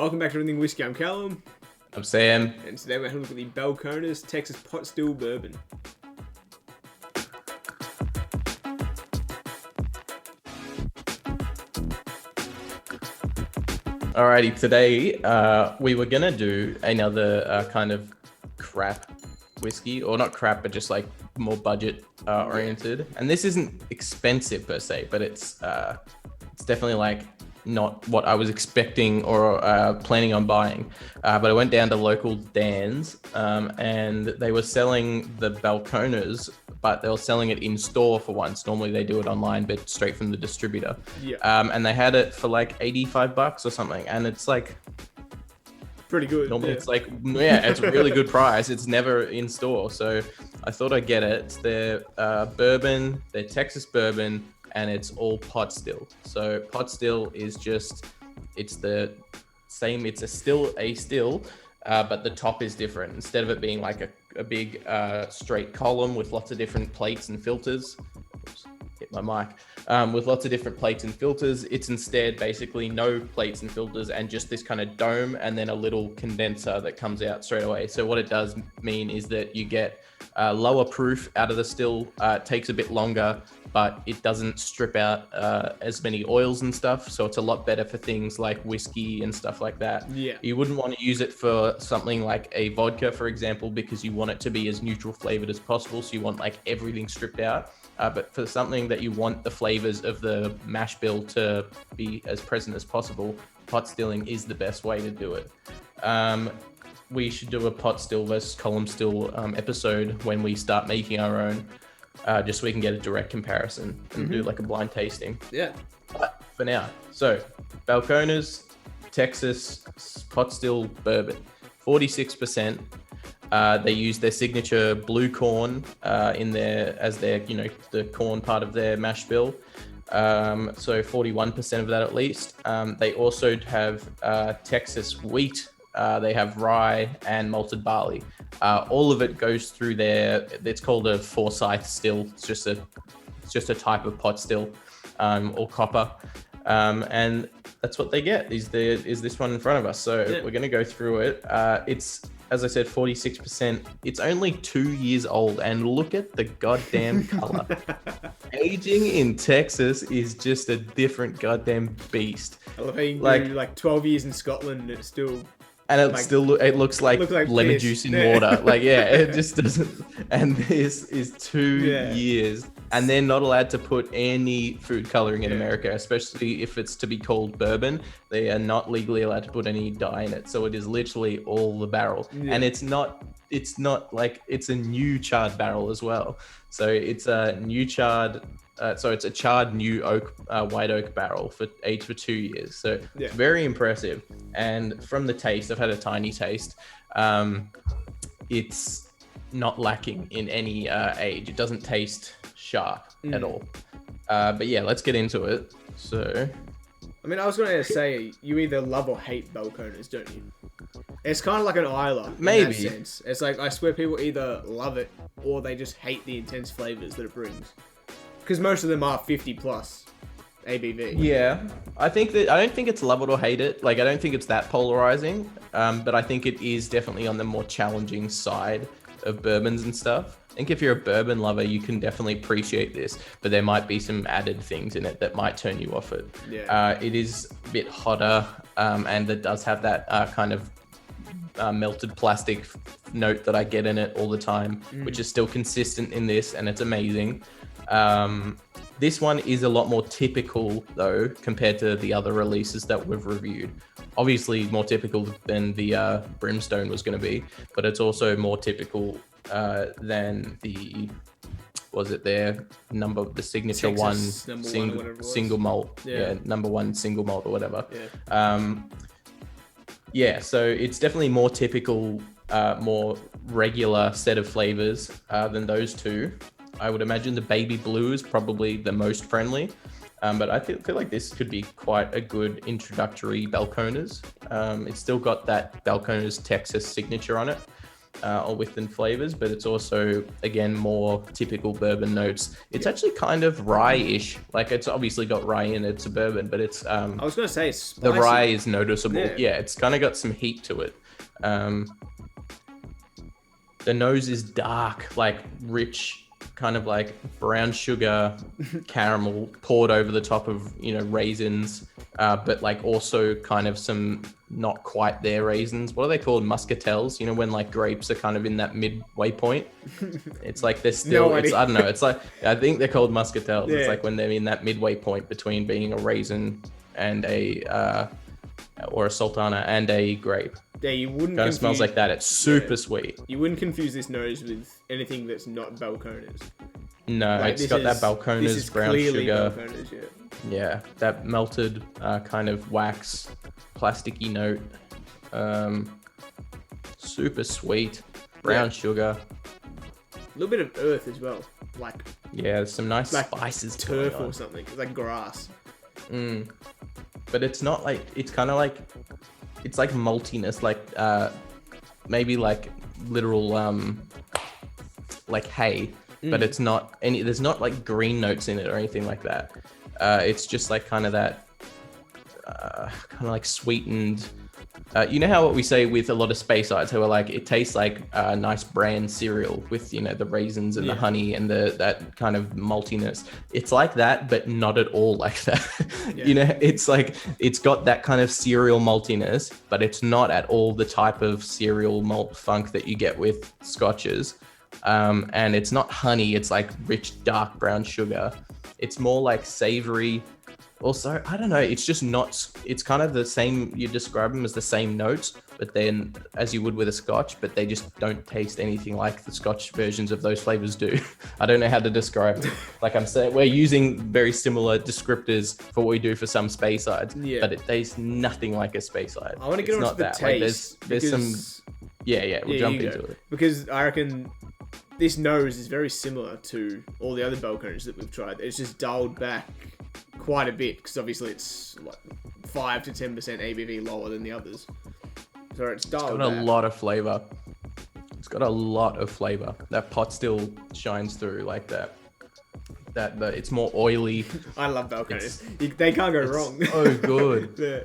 Welcome back to Everything Whiskey. I'm Callum, I'm Sam. and today we're having a look at the Balcones Texas Pot Still Bourbon. Alrighty, today we were gonna do another kind of crap whiskey, or not crap, but just like more budget oriented. And this isn't expensive per se, but it's definitely like not what I was expecting or planning on buying. But I went down to local Dan's and they were selling the Balcones, but they were selling it in store for once. Normally they do it online, but straight from the distributor. Yeah. And they had it for like $85 or something. And it's like, Pretty good. normally it's like, yeah, it's a really good price. It's never in store. So I thought I'd get it. It's their bourbon, their Texas bourbon, and it's all pot still. So pot still is just, it's the same, it's a still, but the top is different. Instead of it being like a big straight column with lots of different plates and filters, oops, hit my mic, with lots of different plates and filters, it's instead basically no plates and filters and just this kind of dome and then a little condenser that comes out straight away. So what it does mean is that you get lower proof out of the still. It takes a bit longer, but it doesn't strip out as many oils and stuff. So it's a lot better for things like whiskey and stuff like that. Yeah. You wouldn't want to use it for something like a vodka, for example, because you want it to be as neutral flavored as possible. So you want like everything stripped out. But for something that you want the flavors of the mash bill to be as present as possible, pot stilling is the best way to do it. We should do a pot still versus column still episode when we start making our own, just so we can get a direct comparison and do like a blind tasting. Yeah. But for now, so Balcones, Texas pot still bourbon, 46%. They use their signature blue corn in there as their, the corn part of their mash bill. So 41% of that at least. They also have Texas wheat. They have rye and malted barley. All of it goes through it's called a Forsyth still. It's just a type of pot still, or copper. And that's what they get is this one in front of us. So We're going to go through it. It's, as I said, 46%. It's only 2 years old, and look at the goddamn color. Aging in Texas is just a different goddamn beast. I love how you can do like 12 years in Scotland and it's still... And it looks like lemon juice in water. Like, yeah, it just doesn't. And this is 2 years. And they're not allowed to put any food coloring in America, especially if it's to be called bourbon. They are not legally allowed to put any dye in it. So it is literally all the barrel. Yeah. And it's not like, it's a new charred barrel as well. So it's a new charred... it's a charred new oak, white oak barrel aged for 2 years. So it's very impressive. And from the taste, I've had a tiny taste. It's not lacking in any age. It doesn't taste sharp at all. But yeah, let's get into it. So, I mean, I was going to say, you either love or hate Balcones, don't you? It's kind of like an Isla maybe. In that sense. It's like, I swear people either love it or they just hate the intense flavors that it brings. Because most of them are 50 plus ABV. Yeah, I don't think it's love it or hate it. Like, I don't think it's that polarizing. But I think it is definitely on the more challenging side of bourbons and stuff. I think if you're a bourbon lover, you can definitely appreciate this, but there might be some added things in it that might turn you off it. Yeah. It is a bit hotter, and it does have that kind of melted plastic note that I get in it all the time, which is still consistent in this, and it's amazing. This one is a lot more typical though compared to the other releases that we've reviewed. Obviously more typical than the Brimstone was going to be, but it's also more typical than the signature Texas, one single malt, number one single malt or whatever. So it's definitely more typical, more regular set of flavors than those two. I would imagine the baby blue is probably the most friendly, but I feel like this could be quite a good introductory Balcones. It's still got that Balcones Texas signature on it. or within flavors, but it's also, again, more typical bourbon notes. It's actually kind of rye-ish. Like, it's obviously got rye in it. It's a bourbon, but it's I was gonna say it's the spicy. rye is noticeable. Yeah. Yeah, it's kind of got some heat to it. The nose is dark, like rich, kind of like brown sugar caramel poured over the top of, raisins, but like also kind of some not quite there raisins. What are they called? Muscatels, when like grapes are kind of in that midway point. It's like they're still, I don't know. It's like, I think they're called muscatels. Yeah. It's like when they're in that midway point between being a raisin and or a sultana and a grape. Yeah, you wouldn't. Kind of smells like that. It's super sweet. You wouldn't confuse this nose with anything that's not Balcones. No, like, it's got that Balcones brown sugar. Balcones, yeah, that melted kind of wax, plasticky note. Super sweet, brown sugar. A little bit of earth as well, like. Yeah, there's some nice spices. Turf or something. It's like grass. But it's not like, it's kind of like, it's like maltiness, like maybe like literal like hay, but it's not any. There's not like green notes in it or anything like that. It's just like kind of that kind of like sweetened. You know how what we say with a lot of Space Ides, how we're like, it tastes like a nice bran cereal with, the raisins and the honey and that kind of maltiness. It's like that, but not at all like that. Yeah. It's like, it's got that kind of cereal maltiness, but it's not at all the type of cereal malt funk that you get with scotches. And it's not honey. It's like rich, dark brown sugar. It's more like savory. Also, I don't know, it's just not, it's kind of the same, you describe them as the same notes, but then as you would with a scotch, but they just don't taste anything like the scotch versions of those flavors do. I don't know how to describe it. Like I'm saying, we're using very similar descriptors for what we do for some Space Ides, but it tastes nothing like a Space Ide. I want to get onto the taste. Like there's some, we'll jump into it. Because I reckon this nose is very similar to all the other Balcones that we've tried. It's just dialed back quite a bit, because obviously it's like 5 to 10% ABV lower than the others. So it's dialed back. It's got a lot of flavor. It's got a lot of flavor. That pot still shines through like that. It's more oily. I love Balcones. They can't go wrong. Oh, good. Yeah.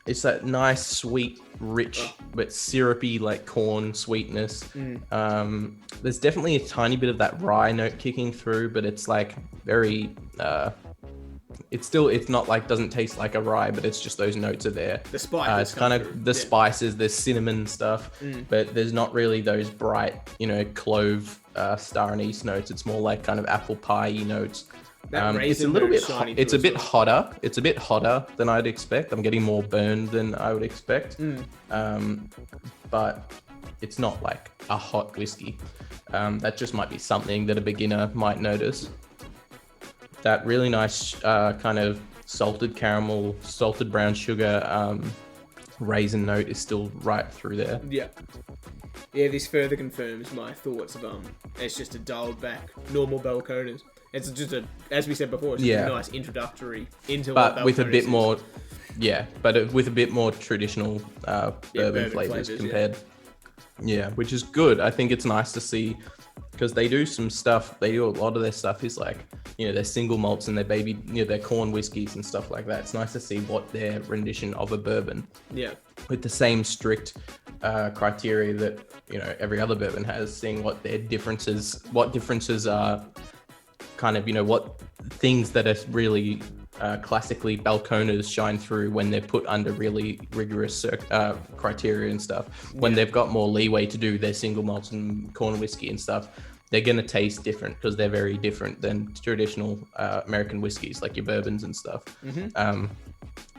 It's that nice, sweet, rich, but syrupy, like corn sweetness. There's definitely a tiny bit of that rye note kicking through, but it's like very, it's not like, doesn't taste like a rye, but it's just those notes are there. The spices. It's kind of the spices, there's cinnamon stuff, but there's not really those bright, clove, star anise notes. It's more like kind of apple pie notes. It's a little bit it's a bit hotter. It's a bit hotter than I'd expect. I'm getting more burned than I would expect. But it's not like a hot whiskey. That just might be something that a beginner might notice. That really nice kind of salted caramel, salted brown sugar, raisin note is still right through there. Yeah, this further confirms my thoughts of it's just a dialed back normal Balcones. It's just as we said before, it's just a nice introductory into what Balcones with a bit is. more, with a bit more traditional bourbon flavors compared. Yeah, which is good. I think it's nice to see, because they do some stuff. They do a lot of their stuff is like, their single malts and their baby, their corn whiskeys and stuff like that. It's nice to see what their rendition of a bourbon. Yeah. With the same strict criteria that every other bourbon has, seeing what their differences are. Kind of, what things that are really classically Balcones shine through when they're put under really rigorous criteria and stuff. When they've got more leeway to do their single malts and corn whiskey and stuff, they're going to taste different, because they're very different than traditional American whiskeys, like your bourbons and stuff.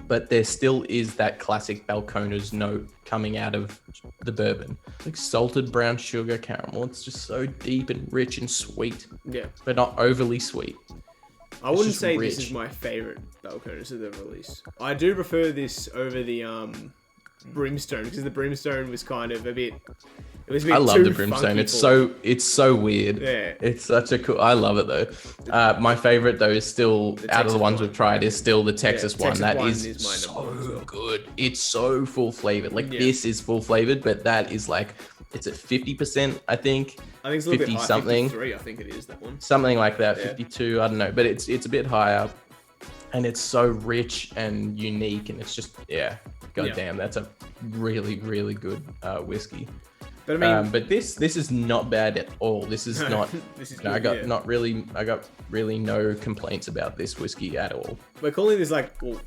But there still is that classic Balcones note coming out of the bourbon. Like salted brown sugar caramel. It's just so deep and rich and sweet. Yeah. But not overly sweet. I wouldn't say rich. This is my favorite Balcones that they've released. I do prefer this over the brimstone, because the brimstone was kind of a bit. It was a bit I love too the brimstone. funky It's so weird. Yeah. It's such a cool. I love it though. My favorite though is still out of the ones we've tried is still the Texas one. Texas That one is is my number one as so well. good. It's so full flavored. Like this is full flavored, but that is like it's at 50%. I think. I think it's a little 50 bit high. something. 53, I think it is that one. Something like that. Yeah. 52. I don't know, but it's a bit higher, and it's so rich and unique, and it's just goddamn, that's a really really good whiskey. But I mean, but this is not bad at all. This is not. This is I good, got I got really no complaints about this whiskey at all. we're calling this like, well,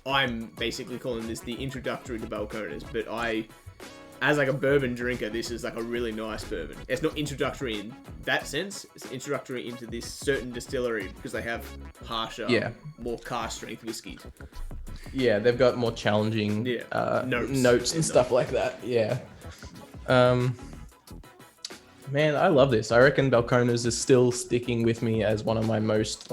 I'm basically calling this the introductory to Balcones, but as like a bourbon drinker, this is like a really nice bourbon. It's not introductory in that sense. It's introductory into this certain distillery because they have harsher, more cask strength whiskeys. Yeah, they've got more challenging notes and stuff like that. Yeah. Man, I love this. I reckon Balcones is still sticking with me as one of my most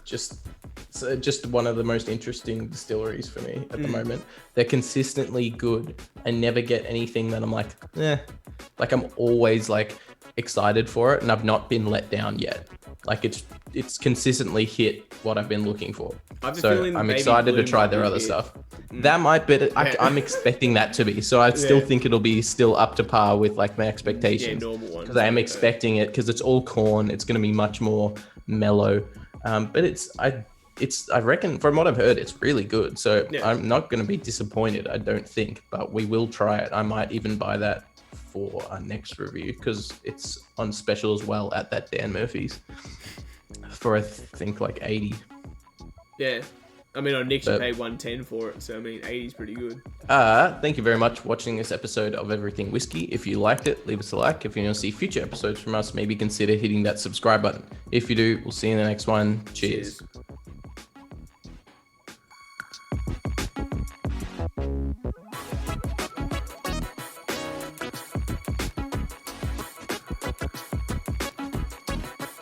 just one of the most interesting distilleries for me at the moment. They're consistently good. I never get anything that I'm like, like I'm always like excited for it, and I've not been let down yet. Like it's consistently hit what I've been looking for. So I'm excited to try their other stuff. That might be. I'm expecting that to be. So I still think it'll be still up to par with like my expectations. Yeah, normal ones. Because I am expecting it because it's all corn. It's going to be much more mellow. But I reckon from what I've heard, it's really good. So I'm not going to be disappointed. I don't think, but we will try it. I might even buy that for our next review because it's on special as well at that Dan Murphy's for I think like 80. Yeah. I mean, on Nick, you paid 110 for it, so I mean, 80 is pretty good. Thank you very much for watching this episode of Everything Whiskey. If you liked it, leave us a like. If you want to see future episodes from us, maybe consider hitting that subscribe button. If you do, we'll see you in the next one. Cheers.